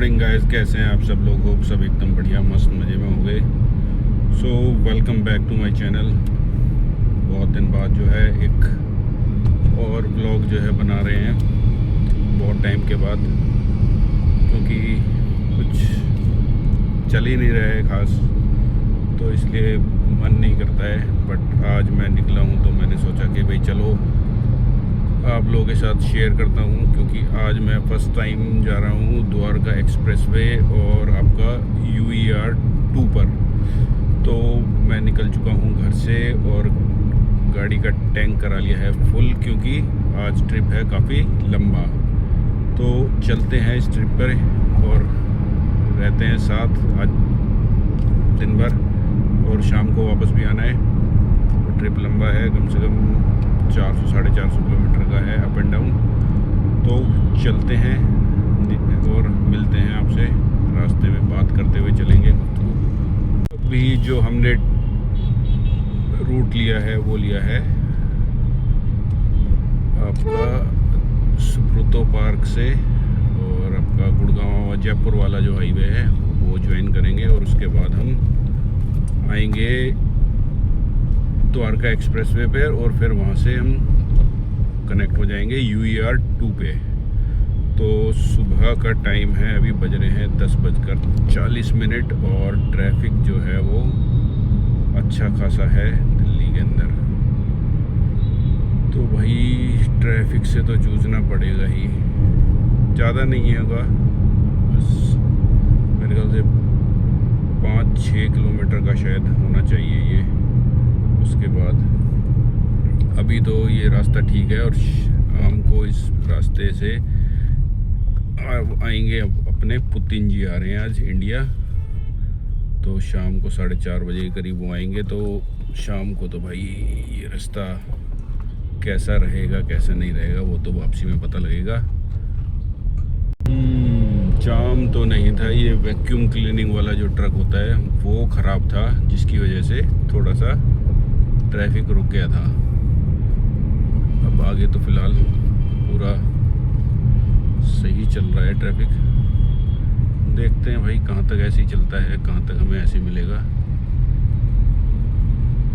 Morning guys, कैसे हैं आप सब लोग? होप सब एकदम बढ़िया मस्त मज़े में होंगे। So welcome back to my channel. बहुत दिन बाद जो है एक और ब्लॉग जो है बना रहे हैं, बहुत टाइम के बाद, क्योंकि कुछ चल ही नहीं रहा है ख़ास, तो इसलिए मन नहीं करता है। बट आज मैं निकला हूँ तो मैंने सोचा कि भाई चलो आप लोगों के साथ शेयर करता हूँ, क्योंकि आज मैं फ़र्स्ट टाइम जा रहा हूँ द्वारका एक्सप्रेसवे और आपका UER 2 पर। तो मैं निकल चुका हूँ घर से और गाड़ी का टैंक करा लिया है फुल, क्योंकि आज ट्रिप है काफ़ी लंबा। तो चलते हैं इस ट्रिप पर और रहते हैं साथ आज दिन भर, और शाम को वापस भी आना है। तो ट्रिप लंबा है, कम से कम 400-450 किलोमीटर का है अप एंड डाउन। तो चलते हैं और मिलते हैं आपसे, रास्ते में बात करते हुए चलेंगे। अभी जो हमने रूट लिया है वो लिया है आपका सुब्रतो पार्क से, और आपका गुड़गांव जयपुर वाला जो हाईवे है वो ज्वाइन करेंगे, और उसके बाद हम आएंगे द्वारका एक्सप्रेसवे पे, और फिर वहाँ से हम कनेक्ट हो जाएंगे UER 2 पे। तो सुबह का टाइम है, अभी बज रहे हैं 10:40, और ट्रैफिक जो है वो अच्छा खासा है दिल्ली के अंदर। तो भाई ट्रैफिक से तो जूझना पड़ेगा ही, ज़्यादा नहीं होगा, बस मेरे ख्याल से 5-6 किलोमीटर का शायद होना चाहिए ये। उसके बाद अभी तो ये रास्ता ठीक है, और शाम को इस रास्ते से आएंगे अपने पुतिन जी आ रहे हैं आज इंडिया। तो शाम को 4:30 बजे के करीब वो आएंगे। तो शाम को तो भाई ये रास्ता कैसा रहेगा कैसा नहीं रहेगा वो तो वापसी में पता लगेगा। जाम तो नहीं था, ये वैक्यूम क्लीनिंग वाला जो ट्रक होता है वो ख़राब था, जिसकी वजह से थोड़ा सा ट्रैफिक रुक गया था। अब आगे तो फ़िलहाल पूरा सही चल रहा है ट्रैफिक। देखते हैं भाई कहाँ तक ऐसे ही चलता है, कहाँ तक हमें ऐसे मिलेगा।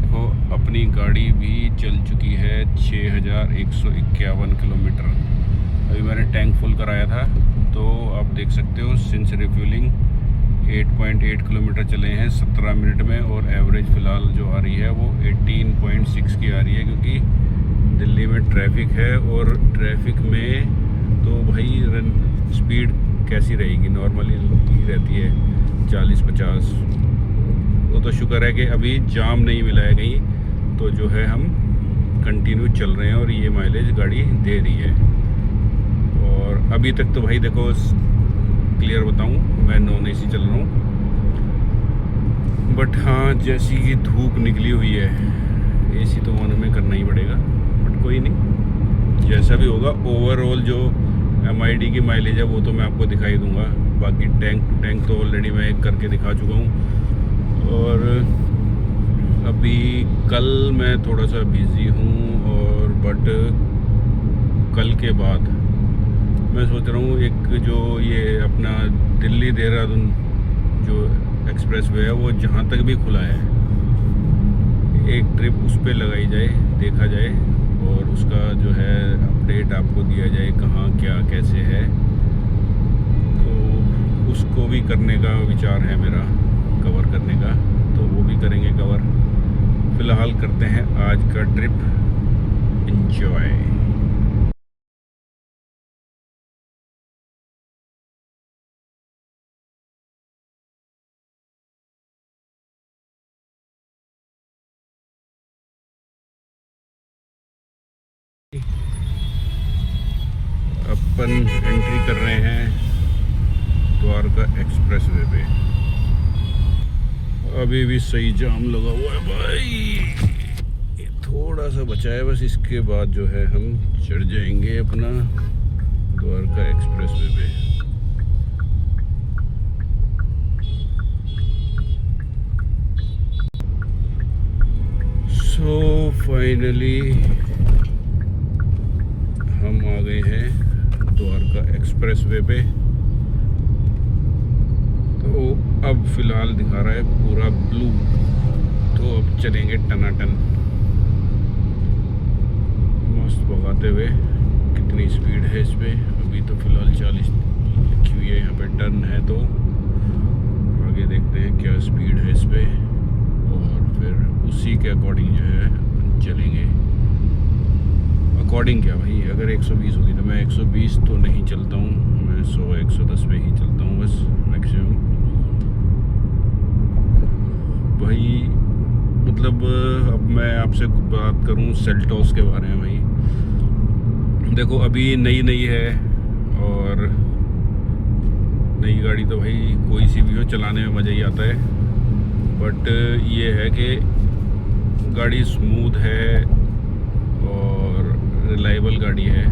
तो अपनी गाड़ी भी चल चुकी है 6151 किलोमीटर। अभी मैंने टैंक फुल कराया था, तो आप देख सकते हो सिंस रिफ्यूलिंग 8.8 किलोमीटर चले हैं 17 मिनट में, और एवरेज फ़िलहाल जो आ रही है वो 18.6 की आ रही है, क्योंकि दिल्ली में ट्रैफिक है। और ट्रैफिक में तो भाई स्पीड कैसी रहेगी, नॉर्मली ही रहती है 40-50। वो तो शुक्र है कि अभी जाम नहीं मिला है कहीं, तो जो है हम कंटिन्यू चल रहे हैं और ये माइलेज गाड़ी दे रही है। और अभी तक तो भाई देखो क्लियर बताऊं, मैं नॉन AC चल रहा हूँ। बट हाँ, जैसी कि धूप निकली हुई है, AC तो ऑन हमें करना ही पड़ेगा। बट कोई नहीं, जैसा भी होगा। ओवरऑल जो MID की माइलेज है वो तो मैं आपको दिखाई दूंगा। बाकी टैंक टू टैंक तो ऑलरेडी मैं एक करके दिखा चुका हूँ। और अभी कल मैं थोड़ा सा बिज़ी हूँ, और बट कल के बाद मैं सोच रहा हूँ एक जो ये अपना दिल्ली देहरादून जो एक्सप्रेसवे है वो जहाँ तक भी खुला है, एक ट्रिप उस पर लगाई जाए, देखा जाए, और उसका जो है अपडेट आपको दिया जाए कहाँ क्या कैसे है। तो उसको भी करने का विचार है मेरा, कवर करने का, तो वो भी करेंगे कवर। फ़िलहाल करते हैं आज का ट्रिप एंजॉय। अपन एंट्री कर रहे हैं द्वारका एक्सप्रेसवे पे। अभी भी सही जाम लगा हुआ है भाई, थोड़ा सा बचा है बस, इसके बाद जो है हम चढ़ जाएंगे अपना द्वारका एक्सप्रेसवे पे। सो फाइनली हम आ गए हैं द्वारका एक्सप्रेसवे पे। अब फ़िलहाल दिखा रहा है पूरा ब्लू, तो अब चलेंगे टनाटन मस्त भगाते हुए। कितनी स्पीड है इस पे? अभी तो फ़िलहाल 40 लिखी हुई है यहाँ पे, टर्न है तो आगे देखते हैं क्या स्पीड है इस पे, और फिर उसी के अकॉर्डिंग जो है चलेंगे। अकॉर्डिंग क्या भाई, अगर 120 होगी तो मैं 120 तो नहीं चलता हूँ, मैं 100-110 पे ही चलता हूँ बस मैक्सिमम भाई। मतलब अब मैं आपसे बात करूँ सेल्टॉस के बारे में भाई, देखो अभी नई नई है और नई गाड़ी तो भाई कोई सी भी हो चलाने में मज़ा ही आता है, बट ये है कि गाड़ी स्मूथ है और रिलायबल गाड़ी है।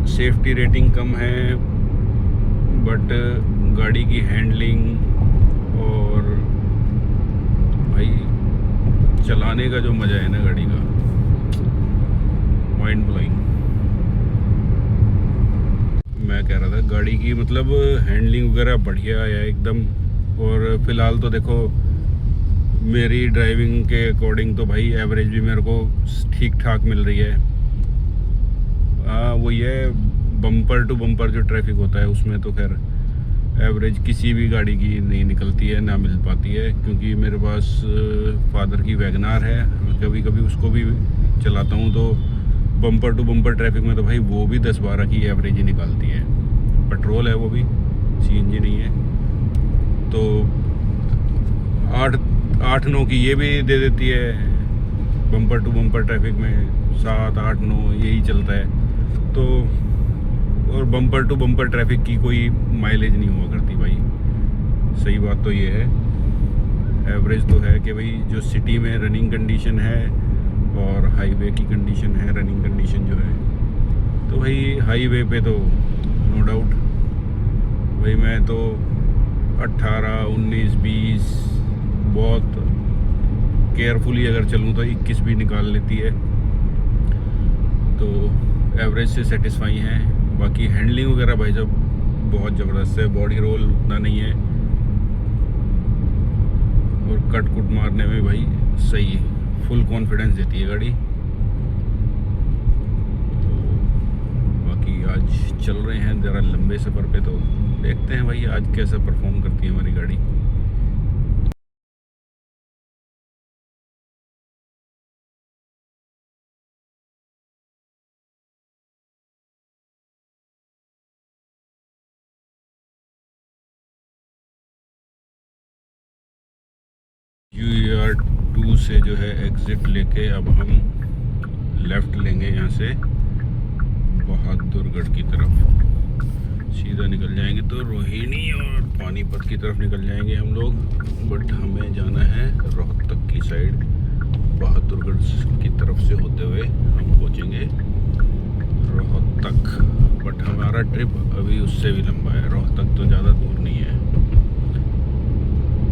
सेफ्टी रेटिंग कम है, बट गाड़ी की हैंडलिंग और भाई चलाने का जो मज़ा है ना गाड़ी का, माइंड ब्लोइंग। मैं कह रहा था गाड़ी की मतलब हैंडलिंग वगैरह बढ़िया है एकदम। और फिलहाल तो देखो मेरी ड्राइविंग के अकॉर्डिंग तो भाई एवरेज भी मेरे को ठीक ठाक मिल रही है। हाँ वही है, बम्पर टू बम्पर जो ट्रैफिक होता है उसमें तो खैर एवरेज किसी भी गाड़ी की नहीं निकलती है, ना मिल पाती है, क्योंकि मेरे पास फादर की वैगनार है, कभी कभी उसको भी चलाता हूँ तो बम्पर टू बम्पर ट्रैफिक में तो भाई वो भी 10-12 की एवरेज ही निकालती है। पेट्रोल है वो भी, सीएनजी नहीं है, तो 8-9 की ये भी दे देती है बम्पर टू बम्पर ट्रैफिक में, 7-8-9 यही चलता है। तो और बम्पर टू बम्पर ट्रैफिक की कोई माइलेज नहीं हुआ करती भाई, सही बात तो ये है। एवरेज तो है कि भाई जो सिटी में रनिंग कंडीशन है और हाईवे की कंडीशन है, रनिंग कंडीशन जो है, तो भाई हाईवे पे तो नो डाउट भाई मैं तो 18, 19, 20 बहुत केयरफुली अगर चलूँ तो 21 भी निकाल लेती है, तो एवरेज से सेटिस्फाई हैं। बाकी हैंडलिंग वगैरह भाई जब बहुत ज़बरदस्त है, बॉडी रोल उतना नहीं है और कट कुट मारने में भाई सही फुल कॉन्फिडेंस देती है गाड़ी। तो बाकी आज चल रहे हैं ज़रा लंबे सफ़र पे, तो देखते हैं भाई आज कैसा परफॉर्म करती है हमारी गाड़ी। UER2 से जो है एग्ज़िट लेके अब हम लेफ़्ट लेंगे यहाँ से बहादुरगढ़ की तरफ, सीधा निकल जाएंगे तो रोहिणी और पानीपत की तरफ निकल जाएंगे हम लोग। बट हमें जाना है रोहतक की साइड, बहादुरगढ़ की तरफ से होते हुए हम पहुँचेंगे रोहतक। बट हमारा ट्रिप अभी उससे भी लंबा है, रोहतक तो ज़्यादा दूर नहीं है।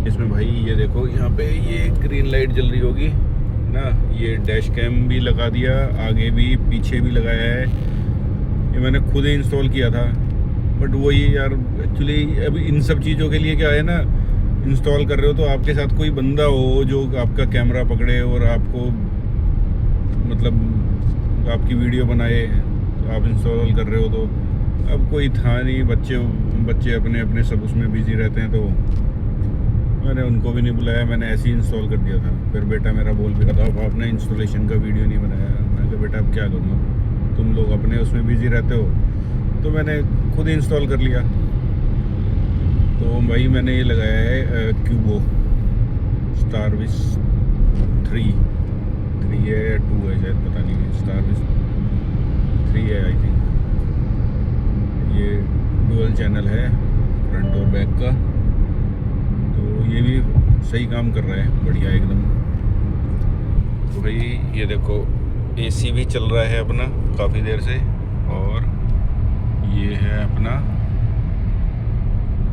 इसमें भाई ये देखो यहाँ पे ये ग्रीन लाइट जल रही होगी ना, ये डैश कैम भी लगा दिया, आगे भी पीछे भी लगाया है, ये मैंने खुद ही इंस्टॉल किया था। बट वही यार एक्चुअली अभी इन सब चीज़ों के लिए क्या है ना, इंस्टॉल कर रहे हो तो आपके साथ कोई बंदा हो जो आपका कैमरा पकड़े और आपको मतलब आपकी वीडियो बनाए, तो आप इंस्टॉल कर रहे हो तो अब कोई था नहीं, बच्चे अपने अपने सब उसमें बिजी रहते हैं, तो मैंने उनको भी नहीं बुलाया, मैंने ऐसे ही इंस्टॉल कर दिया था। फिर बेटा मेरा बोल भी रहा था आपने इंस्टॉलेशन का वीडियो नहीं बनाया। मैंने कहा बेटा अब क्या करूँ, तुम लोग अपने उसमें बिजी रहते हो, तो मैंने खुद ही इंस्टॉल कर लिया। तो भाई मैंने ये लगाया है क्यूबो स्टारविस 3 है या 2 है शायद, पता नहीं, स्टारविस 3 है आई थिंक। ये डुअल चैनल है फ्रंट और बैक का, तो ये भी सही काम कर रहा है बढ़िया एकदम। तो भाई ये देखो एसी भी चल रहा है अपना काफ़ी देर से, और ये है अपना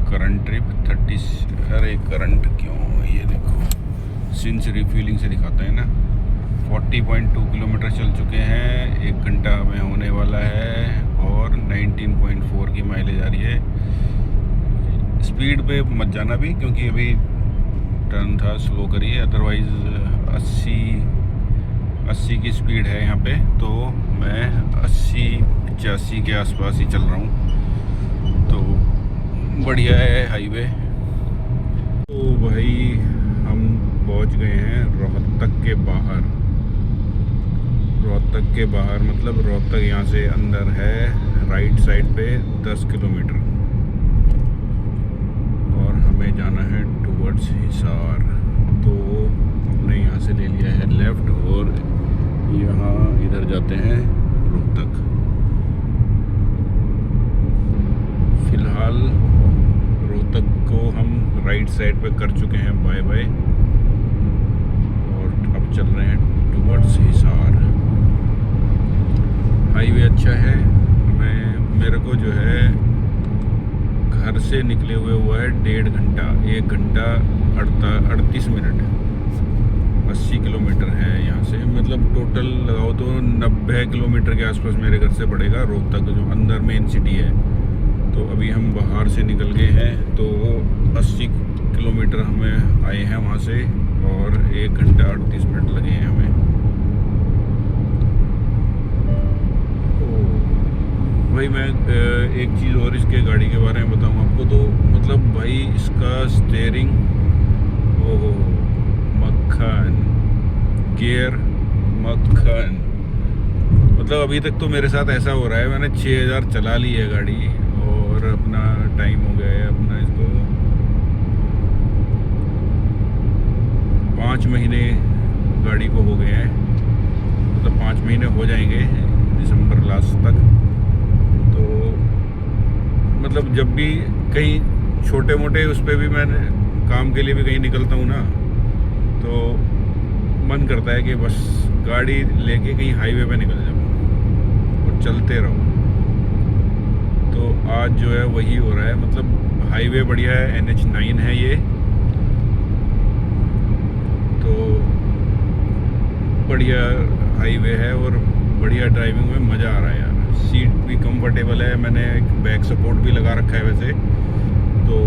करंट ट्रिप 30। अरे करंट क्यों, ये देखो सिंस रिफ्यूलिंग से दिखाता है ना, 40.2 किलोमीटर चल चुके हैं, 1 घंटा में होने वाला है और 19.4 की माइलेज आ रही है। स्पीड पे मत जाना भी, क्योंकि अभी टर्न था, स्लो करिए, अदरवाइज़ 80 की स्पीड है यहाँ पे, तो मैं 80-85 के आसपास ही चल रहा हूँ, तो बढ़िया है हाईवे। तो भाई हम पहुँच गए हैं रोहतक के बाहर। रोहतक के बाहर मतलब रोहतक यहाँ से अंदर है, राइट साइड पे 10 किलोमीटर, और हमें जाना है टुवर्ड्स हिसार। तो हमने यहाँ से ले लिया है लेफ़्ट, और यहाँ इधर जाते हैं रोहतक। फ़िलहाल रोहतक को हम राइट साइड पे कर चुके हैं, बाय बाय, और अब चल रहे हैं टुवर्ड्स हिसार। हाईवे अच्छा है। मेरे को जो है घर से निकले हुआ है 1.5 घंटा, 1 घंटा 38 मिनट, 80 किलोमीटर है यहाँ से, मतलब टोटल लगाओ तो 90 किलोमीटर के आसपास मेरे घर से पड़ेगा रोहतक, जो अंदर मेन सिटी है। तो अभी हम बाहर से निकल गए हैं, तो 80 किलोमीटर हमें आए हैं वहाँ से, और 1 घंटा 38 मिनट लगे हैं हमें। भाई मैं एक चीज़ और इसके गाड़ी के बारे में बताऊँ आपको, तो मतलब भाई इसका स्टीयरिंग, ओहो मक्खन, गियर मक्खन, मतलब अभी तक तो मेरे साथ ऐसा हो रहा है, मैंने 6000 चला ली है गाड़ी, और अपना टाइम हो गया है, अपना इसको 5 महीने गाड़ी को हो गए हैं, मतलब 5 महीने हो जाएंगे दिसंबर लास्ट तक। तो मतलब जब भी कहीं छोटे मोटे उस पर भी मैं काम के लिए भी कहीं निकलता हूँ ना, तो मन करता है कि बस गाड़ी लेके कहीं हाईवे पे निकल जाऊँ और चलते रहो। तो आज जो है वही हो रहा है, मतलब हाईवे बढ़िया है, NH9 है ये, तो बढ़िया हाईवे है, और बढ़िया ड्राइविंग में मज़ा आ रहा है यार। सीट भी कंफर्टेबल है, मैंने एक बैक सपोर्ट भी लगा रखा है वैसे, तो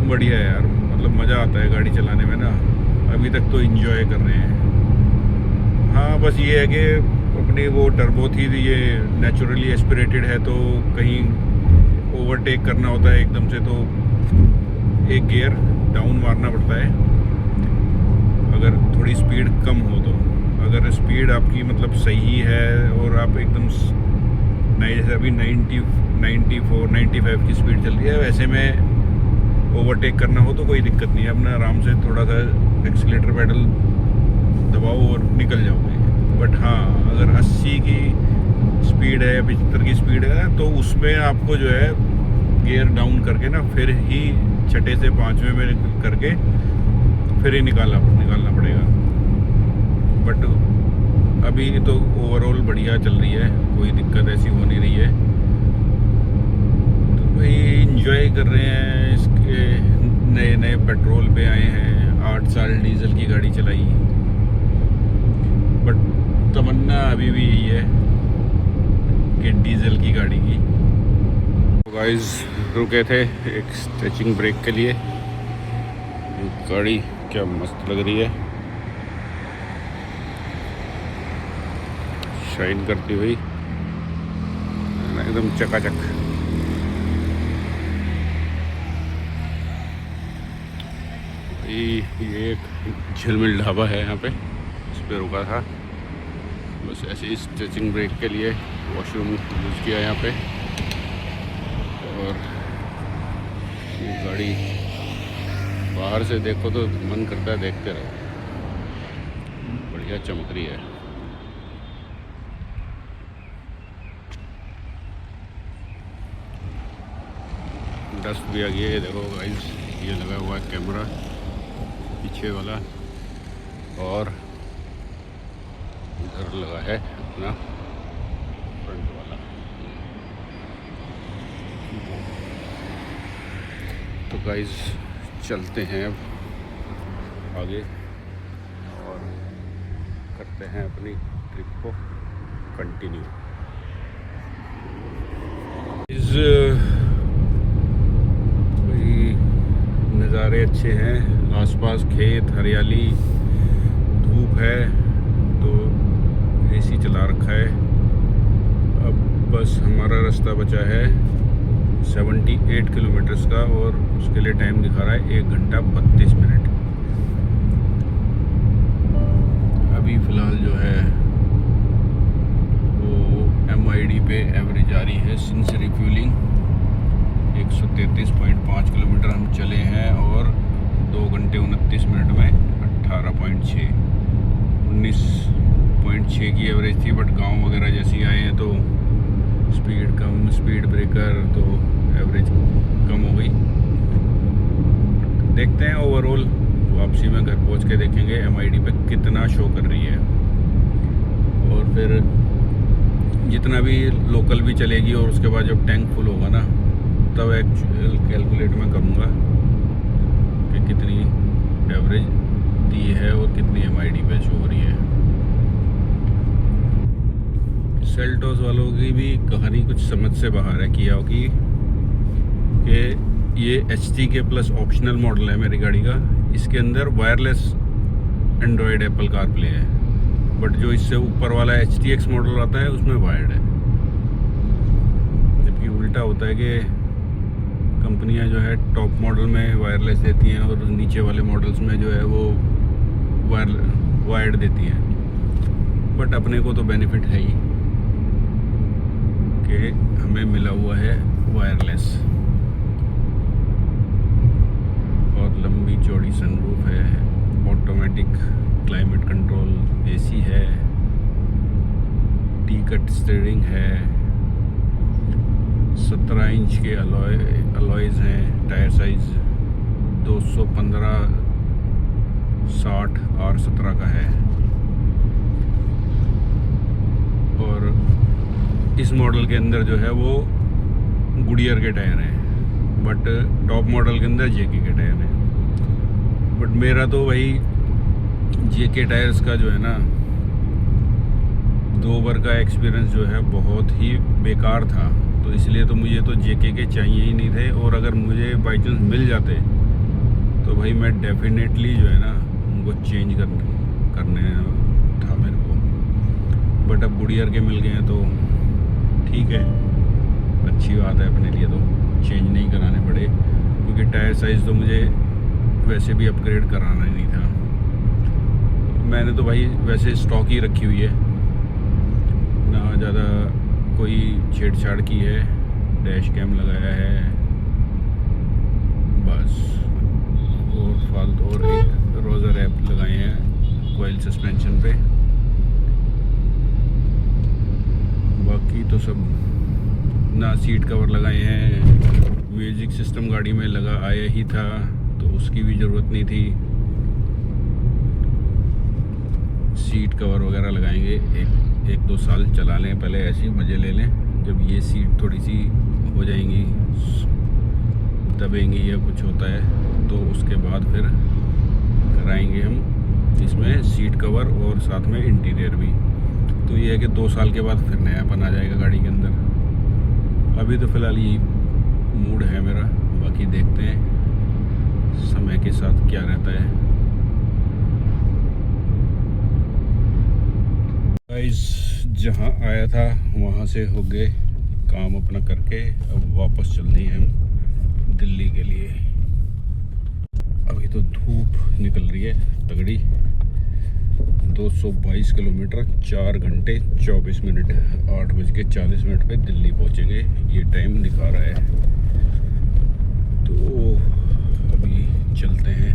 बढ़िया है यार, मतलब मज़ा आता है गाड़ी चलाने में ना। अभी तक तो एंजॉय कर रहे हैं। हाँ बस ये है कि अपनी वो टर्बो थी, ये नेचुरली एस्पिरेटेड है, तो कहीं ओवरटेक करना होता है एकदम से, तो एक गियर डाउन मारना पड़ता है अगर थोड़ी स्पीड कम हो तो। अगर स्पीड आपकी मतलब सही है और आप एकदम नहीं, जैसे अभी 94, 95 की स्पीड चल रही है, वैसे में ओवरटेक करना हो तो कोई दिक्कत नहीं है, अपना आराम से थोड़ा सा एक्सीलेटर पेडल दबाओ और निकल जाओगे। बट हाँ, अगर 80 की स्पीड है, 75 की स्पीड है, तो उसमें आपको जो है गियर डाउन करके ना, फिर ही छठे से 5वें में करके फिर ही निकालना पड़ेगा। बट अभी तो ओवरऑल बढ़िया चल रही है, कोई दिक्कत ऐसी हो नहीं रही है, तो भाई इंजॉय कर रहे हैं। इसके नए पेट्रोल पे आए हैं, 8 साल डीजल की गाड़ी चलाई, बट तमन्ना अभी भी यही है कि डीजल की गाड़ी की। तो गाइस रुके थे एक स्ट्रेचिंग ब्रेक के लिए, गाड़ी क्या मस्त लग रही है, शाइन करती हुई एकदम चकाचक। ये एक झिलमिल ढाबा है यहाँ पे, इस पे रुका था, बस ऐसे ही स्ट्रेचिंग ब्रेक के लिए वॉशरूम यूज़ किया यहाँ पे। और ये गाड़ी बाहर से देखो तो मन करता है देखते रहो, बढ़िया चमक रही है। डस्ट भी आ गया है, देखो गाइस, ये लगा हुआ है कैमरा पीछे वाला, और इधर लगा है अपना फ्रंट वाला। तो गाइस चलते हैं अब आगे और करते हैं अपनी ट्रिप को कंटिन्यू। नज़ारे अच्छे हैं, आसपास खेत, हरियाली, धूप है, तो एसी चला रखा है। अब बस हमारा रास्ता बचा है 78 किलोमीटर्स का और उसके लिए टाइम दिखा रहा है 1 घंटा 32 मिनट। अभी फ़िलहाल जो है वो MID पे एवरेज आ रही है सिंस रिफ्यूलिंग। 133.5 किलोमीटर हम चले हैं और 2 घंटे 29 मिनट में 18.6 19.6 की एवरेज थी। बट गांव वगैरह जैसी आए हैं तो स्पीड कम, स्पीड ब्रेकर, तो एवरेज कम हो गई। देखते हैं ओवरऑल वापसी में घर पहुंच के देखेंगे MID पे कितना शो कर रही है, और फिर जितना भी लोकल भी चलेगी और उसके बाद जब टैंक फुल होगा ना तब एक्चुअल कैलकुलेट मैं करूँगा कि कितनी एवरेज दी है और कितनी MID पे शो हो रही है। सेल्टोस वालों की भी कहानी कुछ समझ से बाहर है किया कि ये HT के प्लस ऑप्शनल मॉडल है मेरी गाड़ी का। इसके अंदर वायरलेस एंड्रॉयड एप्पल कारप्ले है, बट जो इससे ऊपर वाला HTX मॉडल आता है उसमें वायर्ड है। जबकि उल्टा होता है कि कंपनियां जो है टॉप मॉडल में वायरलेस देती हैं और नीचे वाले मॉडल्स में जो है वो वायर्ड देती हैं। बट अपने को तो बेनिफिट है ही कि हमें मिला हुआ है वायरलेस। और लंबी चौड़ी सनरूफ है, ऑटोमेटिक क्लाइमेट कंट्रोल, AC है, टी-कट स्टीयरिंग है, 17 इंच के अलॉयज़ हैं, टायर साइज़ 215/60 R17 का है। और इस मॉडल के अंदर जो है वो गुडियर के टायर हैं, बट टॉप मॉडल के अंदर JK के टायर हैं। बट मेरा तो वही JK टायर्स का जो है ना 2 बार का एक्सपीरियंस जो है बहुत ही बेकार था, तो इसलिए तो मुझे तो JK के चाहिए ही नहीं थे। और अगर मुझे बाई चांस मिल जाते तो भाई मैं डेफिनेटली जो है ना उनको चेंज करने था मेरे को। बट अब गुडियर के मिल गए हैं तो ठीक है, अच्छी बात है अपने लिए, तो चेंज नहीं कराने पड़े, क्योंकि टायर साइज़ तो मुझे वैसे भी अपग्रेड कराना ही नहीं था। मैंने तो भाई वैसे स्टॉक ही रखी हुई है ना, ज़्यादा कोई छेड़छाड़ की है। डैश कैम लगाया है बस, और फालतू, और एक रोज़र ऐप लगाए हैं कॉइल सस्पेंशन पे। बाकी तो सब ना, सीट कवर लगाए हैं। म्यूजिक सिस्टम गाड़ी में लगा आया ही था तो उसकी भी ज़रूरत नहीं थी। सीट कवर वगैरह लगाएंगे, एक 2 साल चला लें पहले, ऐसे ही मज़े ले लें। जब ये सीट थोड़ी सी हो जाएंगी, दबेंगी या कुछ होता है तो उसके बाद फिर कराएंगे हम इसमें सीट कवर और साथ में इंटीरियर भी। तो ये है कि 2 साल के बाद फिर नयापन आ जाएगा गाड़ी के अंदर। अभी तो फ़िलहाल ये मूड है मेरा, बाकी देखते हैं समय के साथ क्या रहता है। गाइस, जहाँ आया था वहाँ से हो गए काम अपना करके, अब वापस चल दिए हम दिल्ली के लिए। अभी तो धूप निकल रही है तगड़ी। 222 किलोमीटर 4 घंटे 24 मिनट 8:40 पे दिल्ली पहुँचेंगे, ये टाइम दिखा रहा है। तो अभी चलते हैं।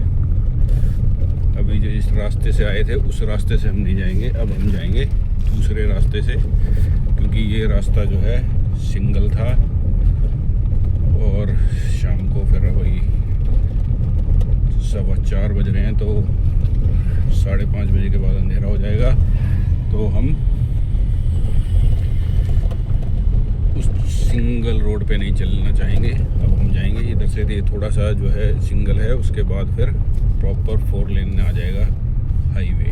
अभी जो इस रास्ते से आए थे उस रास्ते से हम नहीं जाएंगे, अब हम जाएंगे दूसरे रास्ते से, क्योंकि ये रास्ता जो है सिंगल था और शाम को फिर वही 4:15 बज रहे हैं, तो 5:30 बजे के बाद अंधेरा हो जाएगा। तो हम उस सिंगल रोड पे नहीं चलना चाहेंगे। अब हम जाएंगे इधर से, ये थोड़ा सा जो है सिंगल है, उसके बाद फिर प्रॉपर 4 लेन में आ जाएगा हाईवे।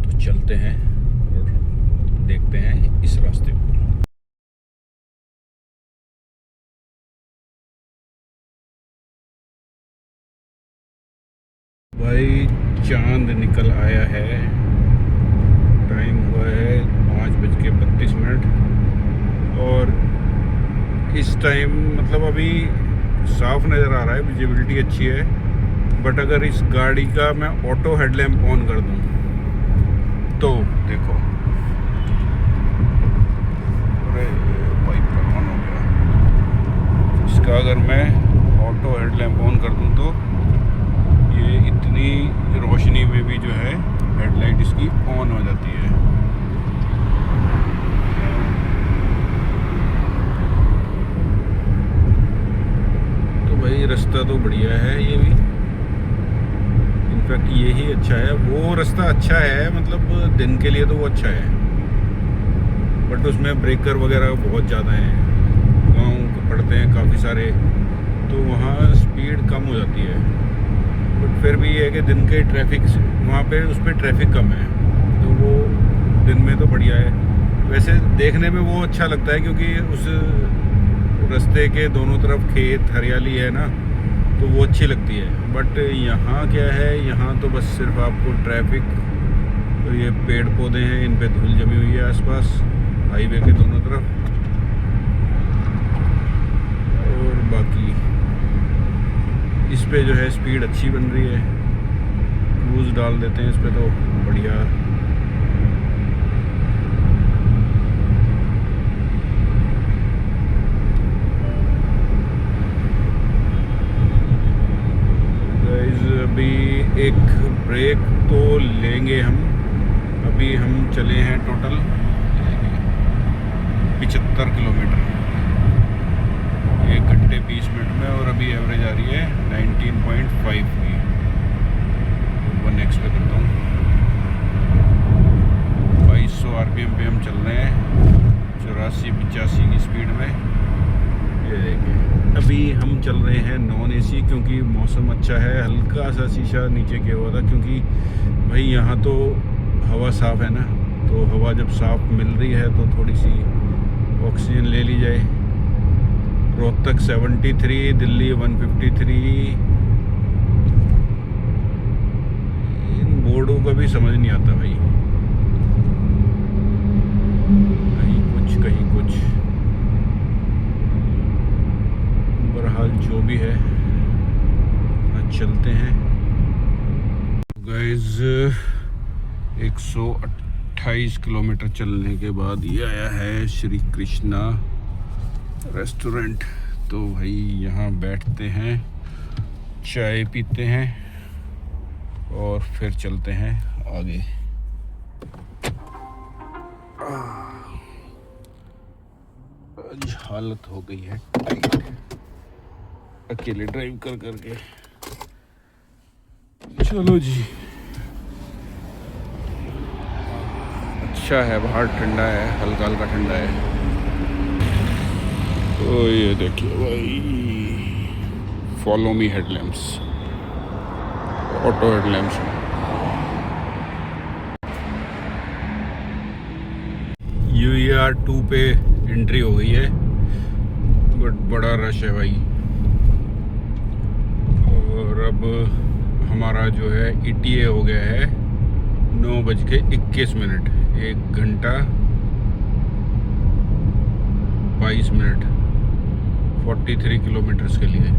तो चलते हैं और देखते हैं इस रास्ते को। भाई चांद निकल आया है। टाइम हुआ है 5:32 और इस टाइम मतलब अभी साफ नज़र आ रहा है, विजिबिलिटी अच्छी है। बट अगर इस गाड़ी का मैं ऑटो हेडलैम्प ऑन कर दूं तो देखो, अरे वाइपर ऑन हो गया। इसका अगर मैं ऑटो हेडलैम्प ऑन कर दूं तो ये इतनी रोशनी में भी जो है हेडलाइट इसकी ऑन हो जाती है। तो भाई रास्ता तो बढ़िया है ये भी, इनफैक्ट यही अच्छा है। वो रास्ता अच्छा है, मतलब दिन के लिए तो वो अच्छा है, बट उसमें ब्रेकर वगैरह बहुत ज़्यादा हैं, गाँव पड़ते हैं काफ़ी सारे, तो वहाँ स्पीड कम हो जाती है। बट फिर भी ये है कि दिन के ट्रैफिक वहाँ पे उस पर ट्रैफिक कम है, तो वो दिन में तो बढ़िया है। वैसे देखने में वो अच्छा लगता है क्योंकि उस रास्ते के दोनों तरफ खेत हरियाली है ना, तो वो अच्छी लगती है। बट यहाँ क्या है, यहाँ तो बस सिर्फ आपको ट्रैफिक, तो ये पेड़ पौधे हैं, इन पे धूल जमी हुई है आसपास हाईवे के दोनों तरफ, और बाकी इस पे जो है स्पीड अच्छी बन रही है। क्रूज डाल देते हैं इस पे तो बढ़िया। अभी एक ब्रेक तो लेंगे हम। अभी हम चले हैं टोटल 75 किलोमीटर 1 घंटे 20 मिनट में, और अभी एवरेज आ रही है 19.5 की। 1x पे करता हूँ, 2200 RPM पे हम चल रहे हैं 84-85 की स्पीड में। ये देखिए अभी हम चल रहे हैं नॉन AC, क्योंकि मौसम अच्छा है। हल्का सा शीशा नीचे किया हुआ था क्योंकि भाई यहाँ तो हवा साफ़ है ना, तो हवा जब साफ़ मिल रही है तो थोड़ी सी ऑक्सीजन ले ली जाए। रोहतक 73, दिल्ली 153। इन बोर्डों का भी समझ नहीं आता भाई, कहीं कुछ कहीं कुछ। बहरहाल जो भी है, आज चलते हैं गाइस। 128 किलोमीटर चलने के बाद ये आया है श्री कृष्णा रेस्टोरेंट। तो भाई यहाँ बैठते हैं, चाय पीते हैं और फिर चलते हैं आगे। आज हालत हो गई है टाइट, अकेले ड्राइव कर करके। चलो जी, अच्छा है, बाहर ठंडा है, हल्का हल्का ठंडा है। तो ये देखिए भाई, follow me headlamps, auto headlamps. UER 2 पे एंट्री हो गई है, बट बड़ा रश है भाई। और अब हमारा जो है ETA हो गया है 9:21, 1 घंटा 22 मिनट 43 किलोमीटर्स के लिए।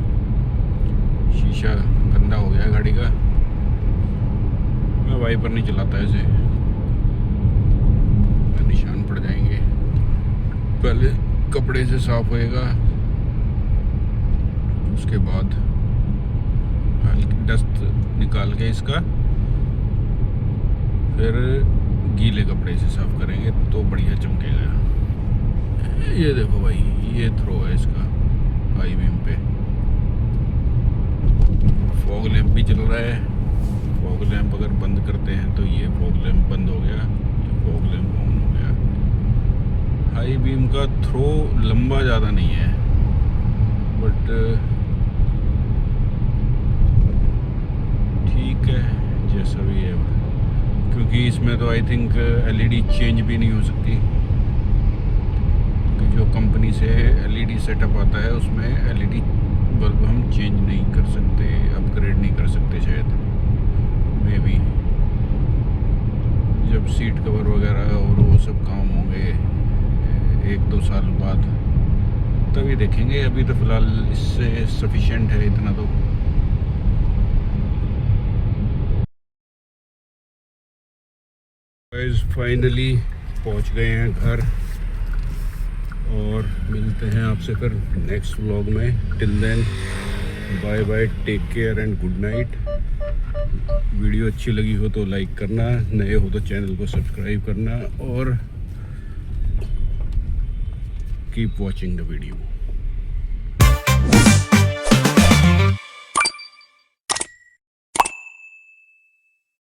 शीशा गंदा हो गया गाड़ी का, मैं वाइपर नहीं चलाता ऐसे, निशान पड़ जाएंगे। पहले कपड़े से साफ होएगा, उसके बाद हल्की डस्ट निकाल के इसका फिर गीले कपड़े से साफ करेंगे तो बढ़िया चमकेगा। ये देखो भाई, ये थ्रो है इसका हाई बीम पे। फॉग लैंप भी चल रहा है। फॉग लैंप अगर बंद करते हैं तो ये फॉग लैंप बंद हो गया, ये फॉग लैंप ऑन हो गया। हाई बीम का थ्रो लंबा ज़्यादा नहीं है, बट ठीक है जैसा भी है, क्योंकि इसमें तो आई थिंक LED चेंज भी नहीं हो सकती, क्योंकि जो कंपनी से LED सेटअप आता है उसमें LED बल्ब हम चेंज नहीं कर सकते, अपग्रेड नहीं कर सकते शायद। में भी जब सीट कवर वगैरह और वो सब काम होंगे 1-2 साल बाद तभी देखेंगे। अभी तो फ़िलहाल इससे सफिशिएंट है इतना तो। गाइस फाइनली पहुंच गए हैं घर और मिलते हैं आपसे फिर नेक्स्ट व्लॉग में। Till then bye bye, take care and good night. Video अच्छी लगी हो तो लाइक करना, नए हो तो चैनल को सब्सक्राइब करना और कीप वॉचिंग द वीडियो।